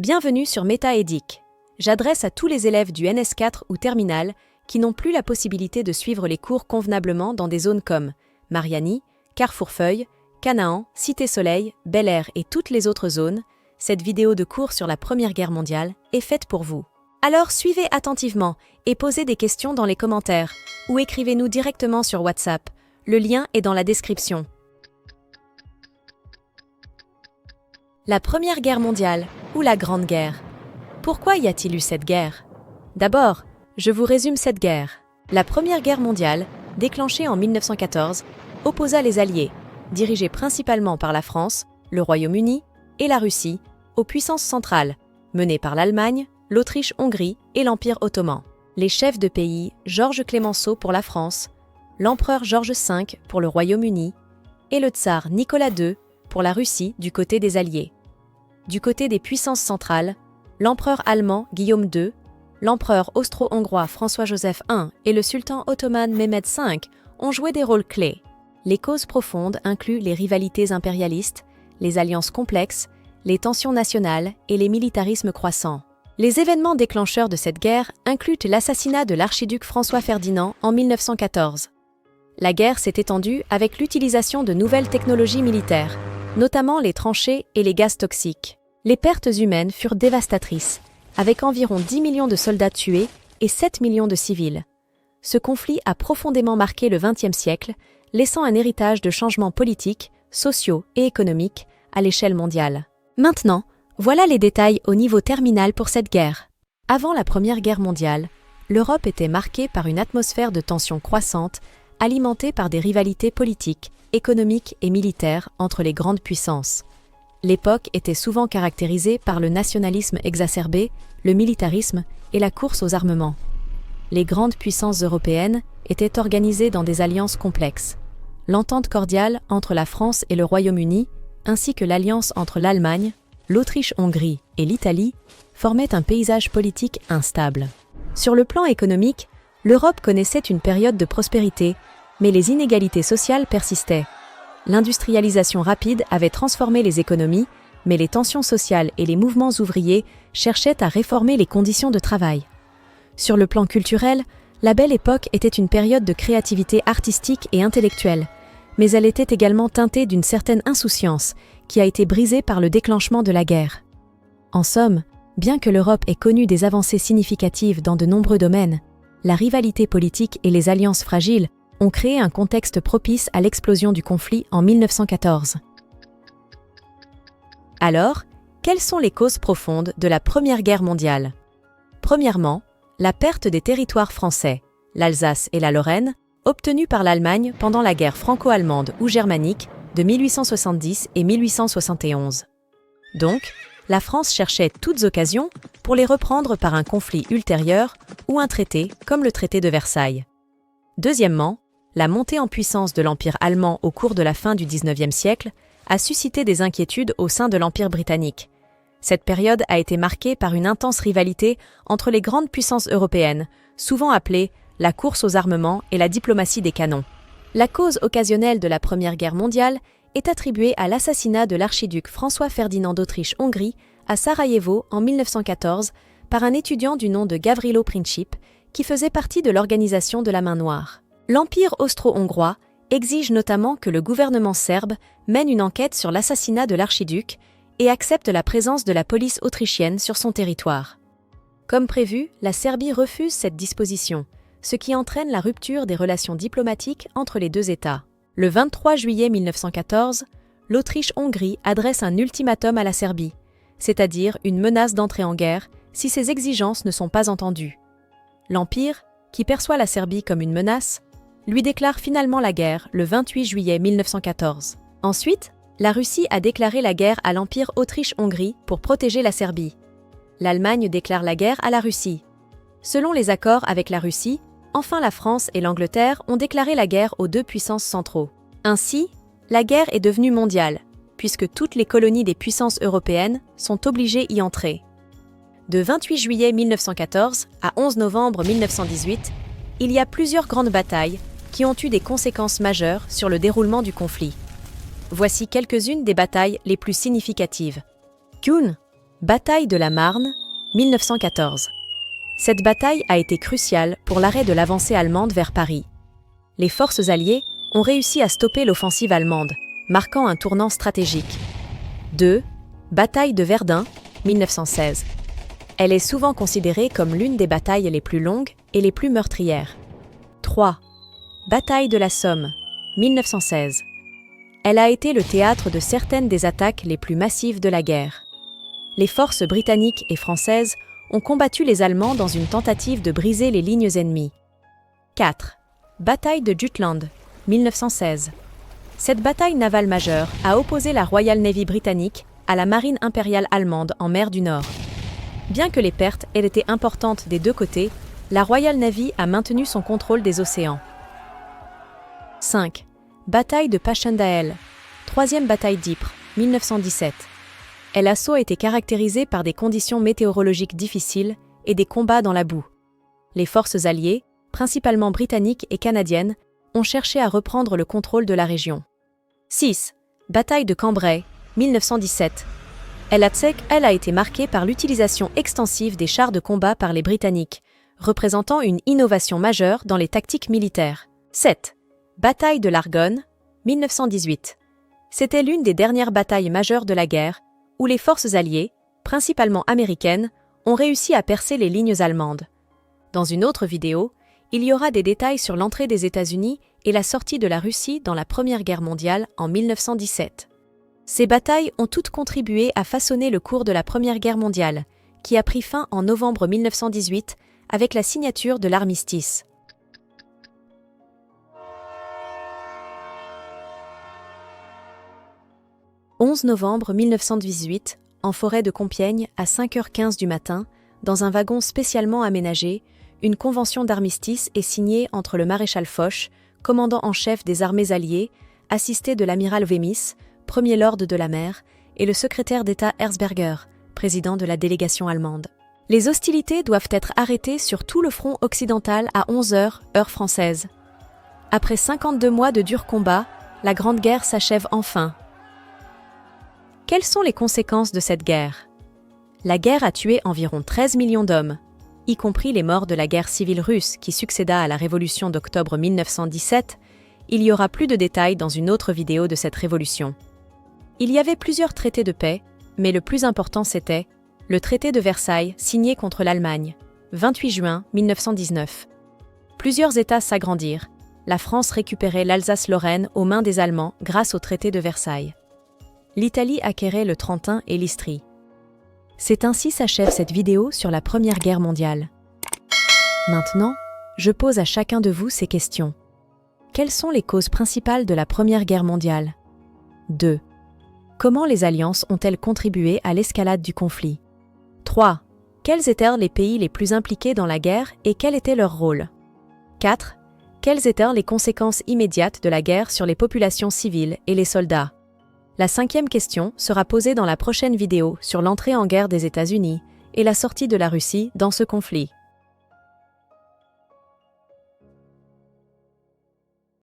Bienvenue sur MetaEdic. J'adresse à tous les élèves du NS4 ou Terminal qui n'ont plus la possibilité de suivre les cours convenablement dans des zones comme Mariani, Carrefourfeuille, Canaan, Cité-Soleil, Bel-Air et toutes les autres zones. Cette vidéo de cours sur la Première Guerre mondiale est faite pour vous. Alors suivez attentivement et posez des questions dans les commentaires ou écrivez-nous directement sur WhatsApp. Le lien est dans la description. La Première Guerre mondiale ou la Grande Guerre. Pourquoi y a-t-il eu cette guerre? D'abord, je vous résume cette guerre. La Première Guerre mondiale, déclenchée en 1914, opposa les Alliés, dirigés principalement par la France, le Royaume-Uni et la Russie, aux puissances centrales, menées par l'Allemagne, l'Autriche-Hongrie et l'Empire ottoman. Les chefs de pays, Georges Clémenceau pour la France, l'empereur Georges V pour le Royaume-Uni et le tsar Nicolas II pour la Russie du côté des Alliés. Du côté des puissances centrales, l'empereur allemand Guillaume II, l'empereur austro-hongrois François-Joseph I et le sultan ottoman Mehmed V ont joué des rôles clés. Les causes profondes incluent les rivalités impérialistes, les alliances complexes, les tensions nationales et les militarismes croissants. Les événements déclencheurs de cette guerre incluent l'assassinat de l'archiduc François-Ferdinand en 1914. La guerre s'est étendue avec l'utilisation de nouvelles technologies militaires, notamment les tranchées et les gaz toxiques. Les pertes humaines furent dévastatrices, avec environ 10 millions de soldats tués et 7 millions de civils. Ce conflit a profondément marqué le XXe siècle, laissant un héritage de changements politiques, sociaux et économiques à l'échelle mondiale. Maintenant, voilà les détails au niveau terminal pour cette guerre. Avant la Première Guerre mondiale, l'Europe était marquée par une atmosphère de tensions croissantes, alimentée par des rivalités politiques, économiques et militaires entre les grandes puissances. L'époque était souvent caractérisée par le nationalisme exacerbé, le militarisme et la course aux armements. Les grandes puissances européennes étaient organisées dans des alliances complexes. L'entente cordiale entre la France et le Royaume-Uni, ainsi que l'alliance entre l'Allemagne, l'Autriche-Hongrie et l'Italie, formaient un paysage politique instable. Sur le plan économique, l'Europe connaissait une période de prospérité, mais les inégalités sociales persistaient. L'industrialisation rapide avait transformé les économies, mais les tensions sociales et les mouvements ouvriers cherchaient à réformer les conditions de travail. Sur le plan culturel, la Belle Époque était une période de créativité artistique et intellectuelle, mais elle était également teintée d'une certaine insouciance qui a été brisée par le déclenchement de la guerre. En somme, bien que l'Europe ait connu des avancées significatives dans de nombreux domaines, la rivalité politique et les alliances fragiles ont créé un contexte propice à l'explosion du conflit en 1914. Alors, quelles sont les causes profondes de la Première Guerre mondiale? Premièrement, la perte des territoires français, l'Alsace et la Lorraine, obtenus par l'Allemagne pendant la guerre franco-allemande ou germanique de 1870 et 1871. Donc, la France cherchait toutes occasions pour les reprendre par un conflit ultérieur ou un traité comme le traité de Versailles. Deuxièmement, la montée en puissance de l'Empire allemand au cours de la fin du XIXe siècle a suscité des inquiétudes au sein de l'Empire britannique. Cette période a été marquée par une intense rivalité entre les grandes puissances européennes, souvent appelée la course aux armements et la diplomatie des canons. La cause occasionnelle de la Première Guerre mondiale est attribuée à l'assassinat de l'archiduc François-Ferdinand d'Autriche-Hongrie à Sarajevo en 1914 par un étudiant du nom de Gavrilo Princip qui faisait partie de l'organisation de la Main Noire. L'Empire austro-hongrois exige notamment que le gouvernement serbe mène une enquête sur l'assassinat de l'archiduc et accepte la présence de la police autrichienne sur son territoire. Comme prévu, la Serbie refuse cette disposition, ce qui entraîne la rupture des relations diplomatiques entre les deux États. Le 23 juillet 1914, l'Autriche-Hongrie adresse un ultimatum à la Serbie, c'est-à-dire une menace d'entrée en guerre si ses exigences ne sont pas entendues. L'Empire, qui perçoit la Serbie comme une menace, lui déclare finalement la guerre le 28 juillet 1914. Ensuite, la Russie a déclaré la guerre à l'Empire Autriche-Hongrie pour protéger la Serbie. L'Allemagne déclare la guerre à la Russie. Selon les accords avec la Russie, enfin la France et l'Angleterre ont déclaré la guerre aux deux puissances centraux. Ainsi, la guerre est devenue mondiale, puisque toutes les colonies des puissances européennes sont obligées y entrer. De 28 juillet 1914 à 11 novembre 1918, il y a plusieurs grandes batailles qui ont eu des conséquences majeures sur le déroulement du conflit. Voici quelques-unes des batailles les plus significatives. Köln, Bataille de la Marne, 1914. Cette bataille a été cruciale pour l'arrêt de l'avancée allemande vers Paris. Les forces alliées ont réussi à stopper l'offensive allemande, marquant un tournant stratégique. 2. Bataille de Verdun, 1916. Elle est souvent considérée comme l'une des batailles les plus longues et les plus meurtrières. 3. Bataille de la Somme, 1916. Elle a été le théâtre de certaines des attaques les plus massives de la guerre. Les forces britanniques et françaises ont combattu les Allemands dans une tentative de briser les lignes ennemies. 4. Bataille de Jutland, 1916. Cette bataille navale majeure a opposé la Royal Navy britannique à la marine impériale allemande en mer du Nord. Bien que les pertes aient été importantes des deux côtés, la Royal Navy a maintenu son contrôle des océans. 5. Bataille de Passchendaele, troisième bataille d'Ypres, 1917. L'assaut a été caractérisé par des conditions météorologiques difficiles et des combats dans la boue. Les forces alliées, principalement britanniques et canadiennes, ont cherché à reprendre le contrôle de la région. 6. Bataille de Cambrai, 1917. Elle a été marquée par l'utilisation extensive des chars de combat par les Britanniques, représentant une innovation majeure dans les tactiques militaires. 7. Bataille de l'Argonne, 1918. C'était l'une des dernières batailles majeures de la guerre, où les forces alliées, principalement américaines, ont réussi à percer les lignes allemandes. Dans une autre vidéo, il y aura des détails sur l'entrée des États-Unis et la sortie de la Russie dans la Première Guerre mondiale en 1917. Ces batailles ont toutes contribué à façonner le cours de la Première Guerre mondiale, qui a pris fin en novembre 1918 avec la signature de l'armistice. « 11 novembre 1918, en forêt de Compiègne, à 5h15 du matin, dans un wagon spécialement aménagé, une convention d'armistice est signée entre le maréchal Foch, commandant en chef des armées alliées, assisté de l'amiral Wemyss, premier lord de la mer, et le secrétaire d'État Herzberger, président de la délégation allemande. Les hostilités doivent être arrêtées sur tout le front occidental à 11h, heure française. Après 52 mois de durs combats, la Grande Guerre s'achève enfin. Quelles sont les conséquences de cette guerre? La guerre a tué environ 13 millions d'hommes, y compris les morts de la guerre civile russe qui succéda à la révolution d'octobre 1917. Il y aura plus de détails dans une autre vidéo de cette révolution. Il y avait plusieurs traités de paix, mais le plus important c'était le traité de Versailles signé contre l'Allemagne, 28 juin 1919. Plusieurs États s'agrandirent. La France récupérait l'Alsace-Lorraine aux mains des Allemands grâce au traité de Versailles. L'Italie acquérait le Trentin et l'Istrie. C'est ainsi s'achève cette vidéo sur la Première Guerre mondiale. Maintenant, je pose à chacun de vous ces questions. Quelles sont les causes principales de la Première Guerre mondiale? 2. Comment les alliances ont-elles contribué à l'escalade du conflit? 3. Quels étaient les pays les plus impliqués dans la guerre et quel était leur rôle? 4. Quelles étaient les conséquences immédiates de la guerre sur les populations civiles et les soldats? La 5e question sera posée dans la prochaine vidéo sur l'entrée en guerre des États-Unis et la sortie de la Russie dans ce conflit.